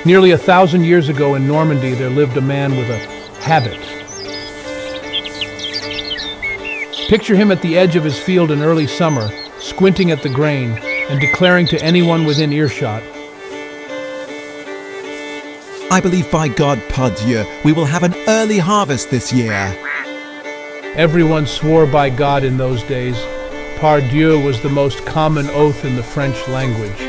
Nearly 1,000 years ago in Normandy, there lived a man with a habit. Picture him at the edge of his field in early summer, squinting at the grain and declaring to anyone within earshot, "I believe by God, Pardieu, we will have an early harvest this year." Everyone swore by God in those days. Pardieu was the most common oath in the French language.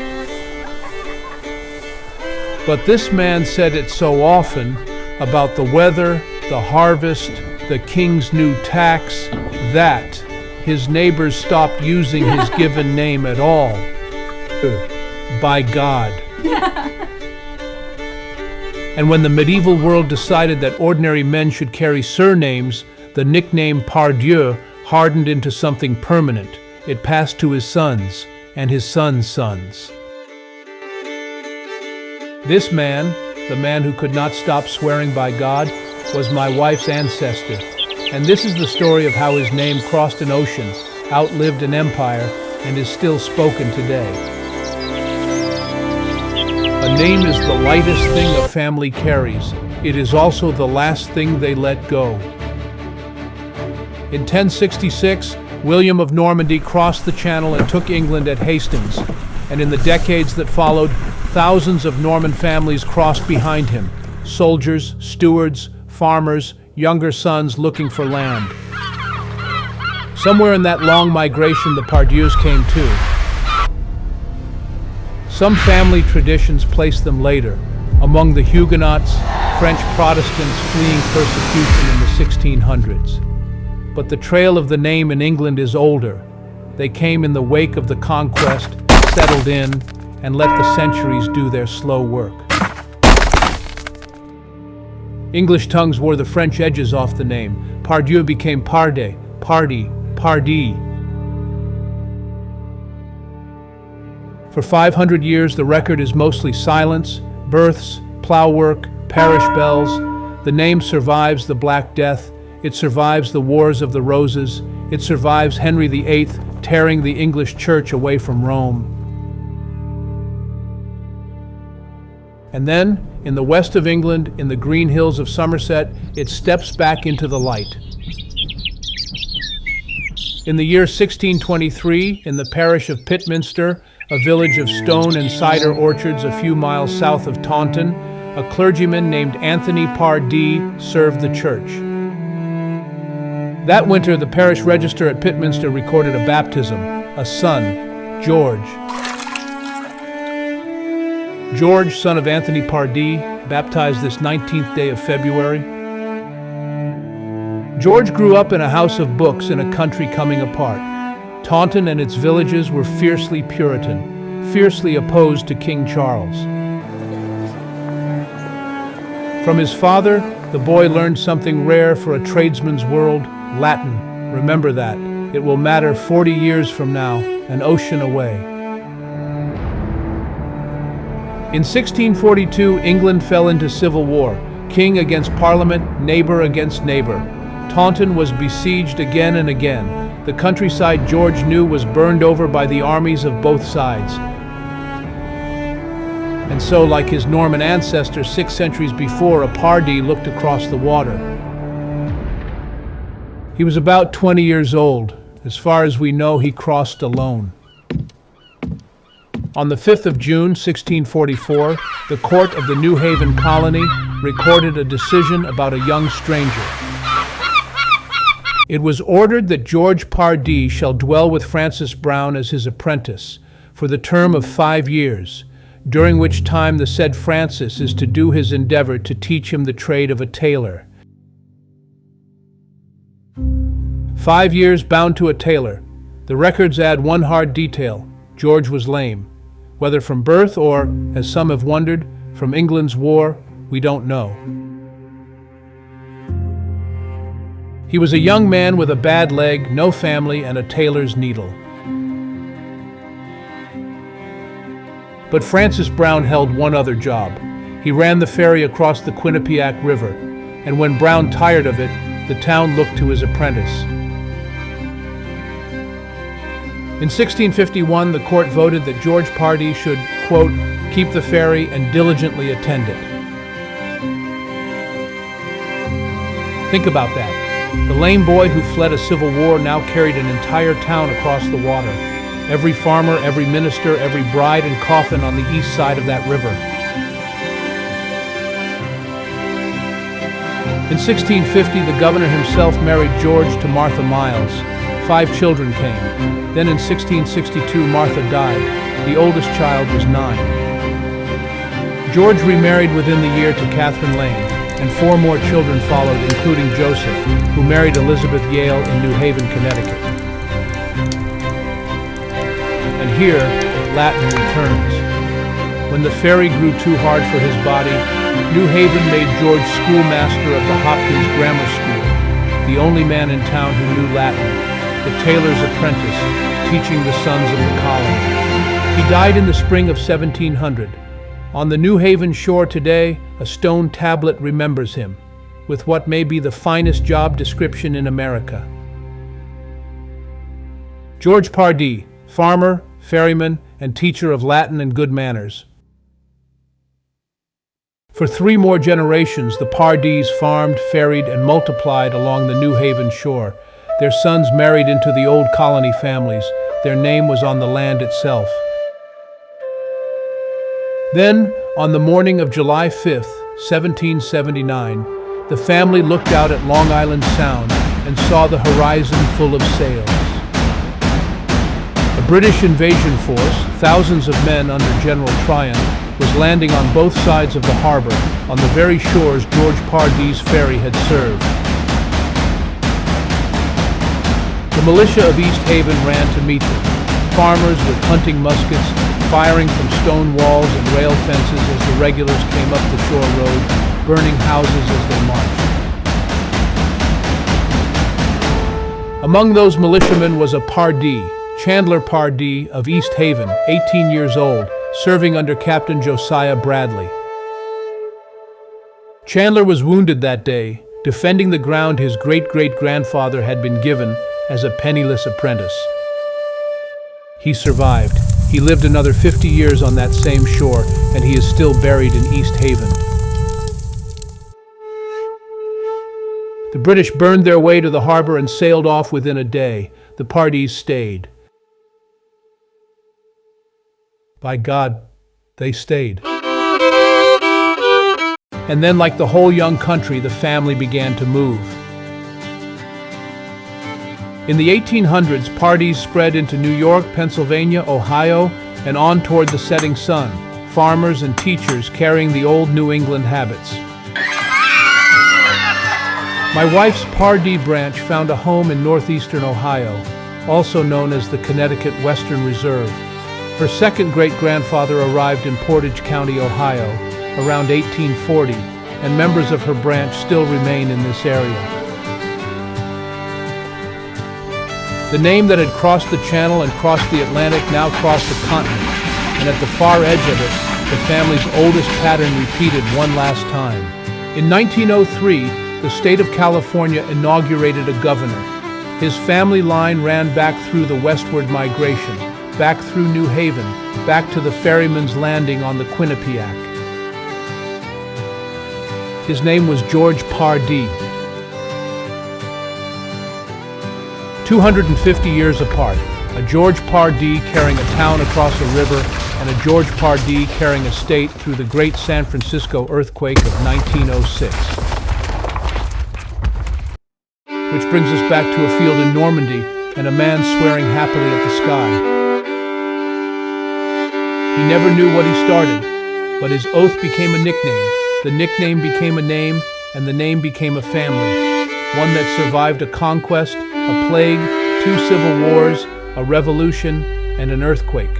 But this man said it so often about the weather, the harvest, the king's new tax, that his neighbors stopped using his given name at all. By God. And when the medieval world decided that ordinary men should carry surnames, the nickname Pardieu hardened into something permanent. It passed to his sons and his sons' sons. This man, the man who could not stop swearing by God, was my wife's ancestor. And this is the story of how his name crossed an ocean, outlived an empire, and is still spoken today. A name is the lightest thing a family carries. It is also the last thing they let go. In 1066, William of Normandy crossed the Channel and took England at Hastings, and in the decades that followed, thousands of Norman families crossed behind him, soldiers, stewards, farmers, younger sons looking for land. Somewhere in that long migration, the Pardieus came too. Some family traditions place them later, among the Huguenots, French Protestants fleeing persecution in the 1600s. But the trail of the name in England is older. They came in the wake of the conquest, settled in, and let the centuries do their slow work. English tongues wore the French edges off the name. Pardieu became Pardee, Pardee, Pardee. For 500 years, the record is mostly silence, births, plow work, parish bells. The name survives the Black Death. It survives the Wars of the Roses. It survives Henry VIII tearing the English church away from Rome. And then, in the west of England, in the green hills of Somerset, it steps back into the light. In the year 1623, in the parish of Pitminster, a village of stone and cider orchards a few miles south of Taunton, a clergyman named Anthony Pardee served the church. That winter, the parish register at Pitminster recorded a baptism, a son, George. George, son of Anthony Pardee, baptized this 19th day of February. George grew up in a house of books in a country coming apart. Taunton and its villages were fiercely Puritan, fiercely opposed to King Charles. From his father, the boy learned something rare for a tradesman's world, Latin. Remember that. It will matter 40 years from now, an ocean away. In 1642, England fell into civil war, king against parliament, neighbor against neighbor. Taunton was besieged again and again. The countryside George knew was burned over by the armies of both sides. And so, like his Norman ancestor 6 centuries before, a Pardee looked across the water. He was about 20 years old. As far as we know, he crossed alone. On the 5th of June, 1644, the court of the New Haven colony recorded a decision about a young stranger. It was ordered that George Pardee shall dwell with Francis Brown as his apprentice for the term of 5 years, during which time the said Francis is to do his endeavor to teach him the trade of a tailor. 5 years bound to a tailor. The records add one hard detail. George was lame. Whether from birth or, as some have wondered, from England's war, we don't know. He was a young man with a bad leg, no family, and a tailor's needle. But Francis Brown held one other job. He ran the ferry across the Quinnipiac River, and when Brown tired of it, the town looked to his apprentice. In 1651, the court voted that George Pardee should, quote, keep the ferry, and diligently attend it. Think about that. The lame boy who fled a civil war now carried an entire town across the water. Every farmer, every minister, every bride and coffin on the east side of that river. In 1650, the governor himself married George to Martha Miles. 5 children came. Then in 1662, Martha died. The oldest child was 9. George remarried within the year to Catherine Lane, and 4 more children followed, including Joseph, who married Elizabeth Yale in New Haven, Connecticut. And here, Latin returns. When the ferry grew too hard for his body, New Haven made George schoolmaster of the Hopkins Grammar School, the only man in town who knew Latin, the Tailor's apprentice, teaching the sons of the colony. He died in the spring of 1700. On the New Haven shore today, a stone tablet remembers him, with what may be the finest job description in America. George Pardee, farmer, ferryman, and teacher of Latin and good manners. For 3 more generations, the Pardees farmed, ferried, and multiplied along the New Haven shore. Their sons married into the old colony families. Their name was on the land itself. Then, on the morning of July 5th, 1779, the family looked out at Long Island Sound and saw the horizon full of sails. A British invasion force, thousands of men under General Tryon, was landing on both sides of the harbor, on the very shores George Pardee's ferry had served. The militia of East Haven ran to meet them, farmers with hunting muskets, firing from stone walls and rail fences as the regulars came up the shore road, burning houses as they marched. Among those militiamen was a Pardee, Chandler Pardee of East Haven, 18 years old, serving under Captain Josiah Bradley. Chandler was wounded that day, defending the ground his great-great-grandfather had been given as a penniless apprentice. He survived. He lived another 50 years on that same shore, and he is still buried in East Haven. The British burned their way to the harbor and sailed off within a day. The Pardees stayed. By God, they stayed. And then, like the whole young country, the family began to move. In the 1800s, Pardees spread into New York, Pennsylvania, Ohio, and on toward the setting sun, farmers and teachers carrying the old New England habits. My wife's Pardee branch found a home in northeastern Ohio, also known as the Connecticut Western Reserve. Her second great-grandfather arrived in Portage County, Ohio, around 1840, and members of her branch still remain in this area. The name that had crossed the Channel and crossed the Atlantic now crossed the continent, and at the far edge of it, the family's oldest pattern repeated one last time. In 1903, the state of California inaugurated a governor. His family line ran back through the westward migration, back through New Haven, back to the ferryman's landing on the Quinnipiac. His name was George Pardee. 250 years apart, a George Pardee carrying a town across a river and a George Pardee carrying a state through the great San Francisco earthquake of 1906. Which brings us back to a field in Normandy and a man swearing happily at the sky. He never knew what he started, but his oath became a nickname, the nickname became a name, and the name became a family. One that survived a conquest, a plague, 2 civil wars, a revolution, and an earthquake.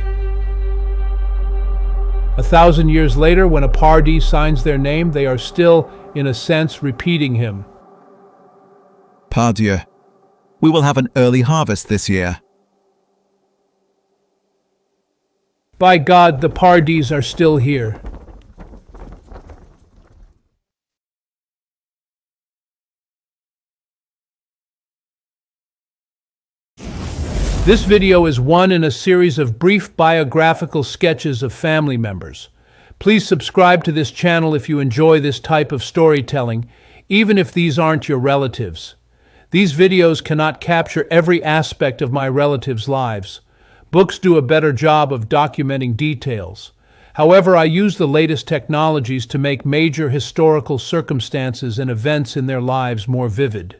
1,000 years later, when a Pardee signs their name, they are still, in a sense, repeating him. Par Dieu. We will have an early harvest this year. By God, the Pardees are still here. This video is one in a series of brief biographical sketches of family members. Please subscribe to this channel if you enjoy this type of storytelling, even if these aren't your relatives. These videos cannot capture every aspect of my relatives' lives. Books do a better job of documenting details. However, I use the latest technologies to make major historical circumstances and events in their lives more vivid.